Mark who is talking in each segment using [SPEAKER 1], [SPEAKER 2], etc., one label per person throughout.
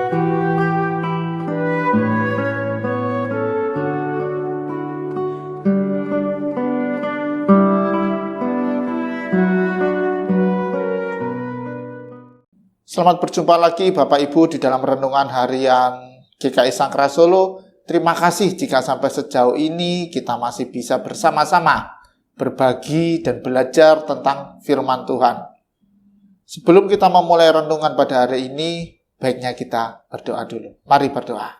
[SPEAKER 1] Selamat berjumpa lagi Bapak Ibu di dalam renungan harian GKI Sangkara Solo. Terima kasih jika sampai sejauh ini kita masih bisa bersama-sama berbagi dan belajar tentang firman Tuhan. Sebelum kita memulai renungan pada hari ini, baiknya kita berdoa dulu. Mari berdoa.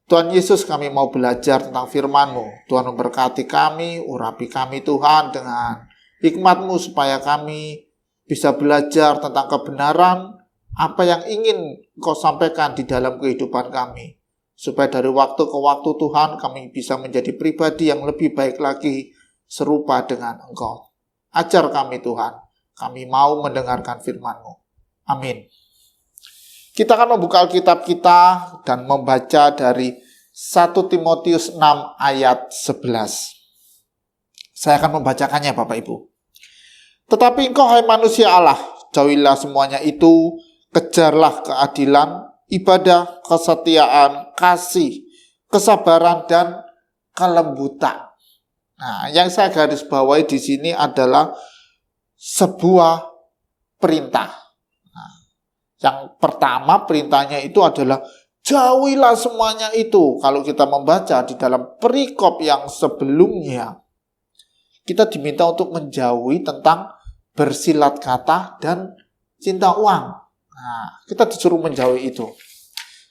[SPEAKER 1] Tuhan Yesus, kami mau belajar tentang firman-Mu. Tuhan memberkati kami, urapi kami Tuhan dengan hikmat-Mu supaya kami bisa belajar tentang kebenaran, apa yang ingin Engkau sampaikan di dalam kehidupan kami. Supaya dari waktu ke waktu Tuhan kami bisa menjadi pribadi yang lebih baik lagi serupa dengan Engkau. Ajar kami Tuhan, kami mau mendengarkan firman-Mu. Amin. Kita akan membuka Alkitab kita dan membaca dari 1 Timotius 6 ayat 11. Saya akan membacakannya Bapak Ibu. Tetapi engkau hai manusia Allah, jauhilah semuanya itu, kejarlah keadilan, ibadah, kesetiaan, kasih, kesabaran, dan kelembutan. Nah, yang saya garis bawahi di sini adalah sebuah perintah. Nah, yang pertama perintahnya itu adalah jauhilah semuanya itu. Kalau kita membaca di dalam perikop yang sebelumnya, kita diminta untuk menjauhi tentang bersilat kata dan cinta uang. Nah, kita disuruh menjauhi itu.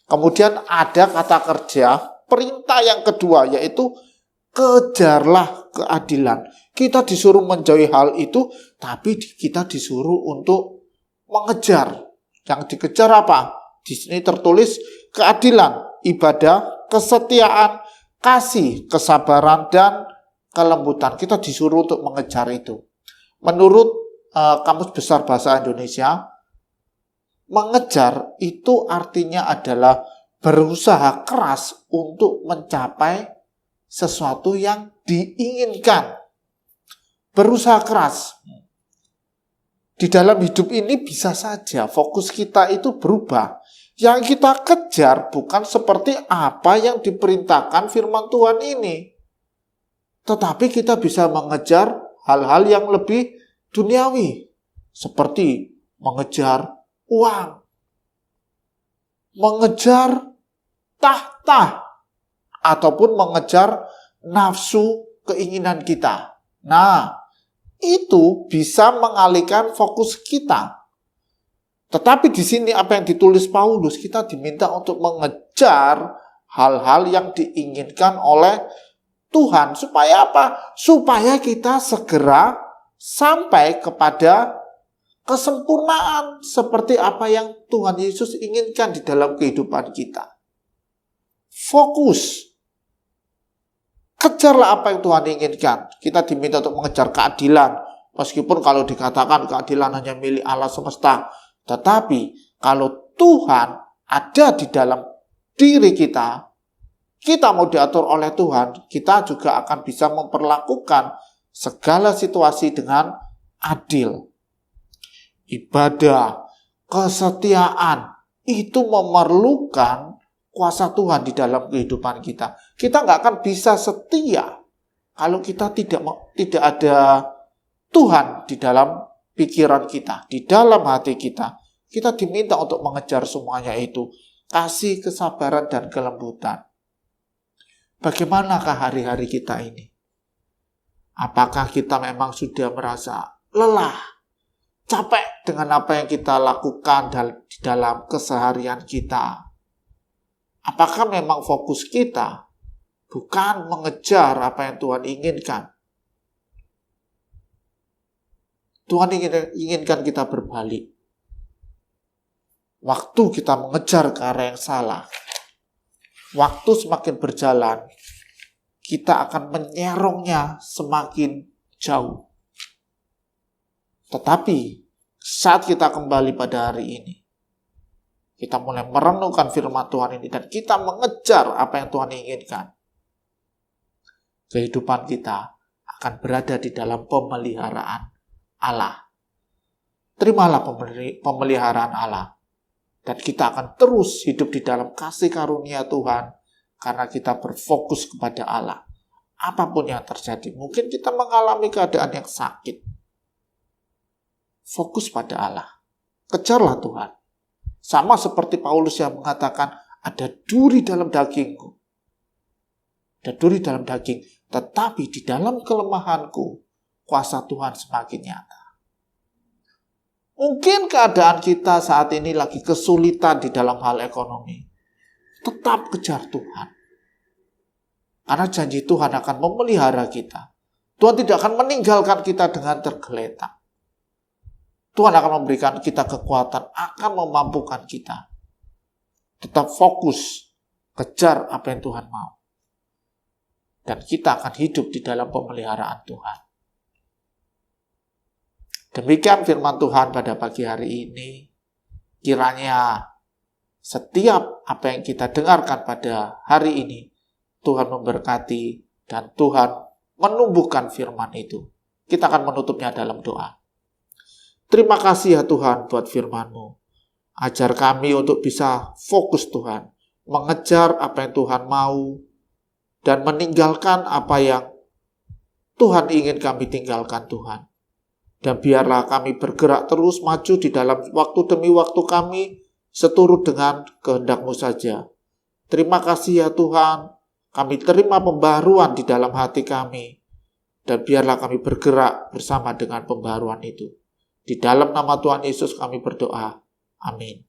[SPEAKER 1] Kemudian ada kata kerja, perintah yang kedua yaitu kejarlah keadilan. Kita disuruh menjauhi hal itu, tapi kita disuruh untuk mengejar. Yang dikejar apa? Di sini tertulis keadilan, ibadah, kesetiaan, kasih, kesabaran, dan kelembutan. Kita disuruh untuk mengejar itu. Menurut Kamus Besar Bahasa Indonesia, mengejar itu artinya adalah berusaha keras untuk mencapai sesuatu yang diinginkan. Berusaha keras. Di dalam hidup ini bisa saja fokus kita itu berubah. Yang kita kejar bukan seperti apa yang diperintahkan firman Tuhan ini. Tetapi kita bisa mengejar hal-hal yang lebih duniawi. Seperti mengejar uang, mengejar tahta, ataupun mengejar nafsu keinginan kita. Nah, itu bisa mengalihkan fokus kita. Tetapi di sini apa yang ditulis Paulus, kita diminta untuk mengejar hal-hal yang diinginkan oleh Tuhan. Supaya apa? Supaya kita segera sampai kepada kesempurnaan seperti apa yang Tuhan Yesus inginkan di dalam kehidupan kita. Fokus. Kejarlah apa yang Tuhan inginkan. Kita diminta untuk mengejar keadilan. Meskipun kalau dikatakan keadilan hanya milik Allah semesta. Tetapi kalau Tuhan ada di dalam diri kita, kita mau diatur oleh Tuhan, kita juga akan bisa memperlakukan segala situasi dengan adil. Ibadah, kesetiaan, itu memerlukan kuasa Tuhan di dalam kehidupan kita. Kita nggak akan bisa setia kalau kita tidak ada Tuhan di dalam pikiran kita, di dalam hati kita. Kita diminta untuk mengejar semuanya itu. Kasih, kesabaran, dan kelembutan. Bagaimanakah hari-hari kita ini? Apakah kita memang sudah merasa lelah, capek dengan apa yang kita lakukan di dalam keseharian kita? Apakah memang fokus kita bukan mengejar apa yang Tuhan inginkan? Tuhan inginkan kita berbalik. Waktu kita mengejar ke arah yang salah, waktu semakin berjalan, kita akan menyerongnya semakin jauh. Tetapi saat kita kembali pada hari ini, kita mulai merenungkan firman Tuhan ini dan kita mengejar apa yang Tuhan inginkan, kehidupan kita akan berada di dalam pemeliharaan Allah. Terimalah pemeliharaan Allah. Dan kita akan terus hidup di dalam kasih karunia Tuhan karena kita berfokus kepada Allah. Apapun yang terjadi, mungkin kita mengalami keadaan yang sakit. Fokus pada Allah. Kejarlah Tuhan. Sama seperti Paulus yang mengatakan, ada duri dalam dagingku. Ada duri dalam daging, tetapi di dalam kelemahanku, kuasa Tuhan semakin nyata. Mungkin keadaan kita saat ini lagi kesulitan di dalam hal ekonomi. Tetap kejar Tuhan. Karena janji Tuhan akan memelihara kita. Tuhan tidak akan meninggalkan kita dengan tergeletak. Tuhan akan memberikan kita kekuatan, akan memampukan kita. Tetap fokus, kejar apa yang Tuhan mau. Dan kita akan hidup di dalam pemeliharaan Tuhan. Demikian firman Tuhan pada pagi hari ini. Kiranya setiap apa yang kita dengarkan pada hari ini, Tuhan memberkati dan Tuhan menumbuhkan firman itu. Kita akan menutupnya dalam doa. Terima kasih ya Tuhan buat firman-Mu. Ajar kami untuk bisa fokus Tuhan, mengejar apa yang Tuhan mau, dan meninggalkan apa yang Tuhan ingin kami tinggalkan Tuhan. Dan biarlah kami bergerak terus maju di dalam waktu demi waktu kami, seturut dengan kehendak-Mu saja. Terima kasih ya Tuhan, kami terima pembaharuan di dalam hati kami, dan biarlah kami bergerak bersama dengan pembaharuan itu. Di dalam nama Tuhan Yesus kami berdoa. Amin.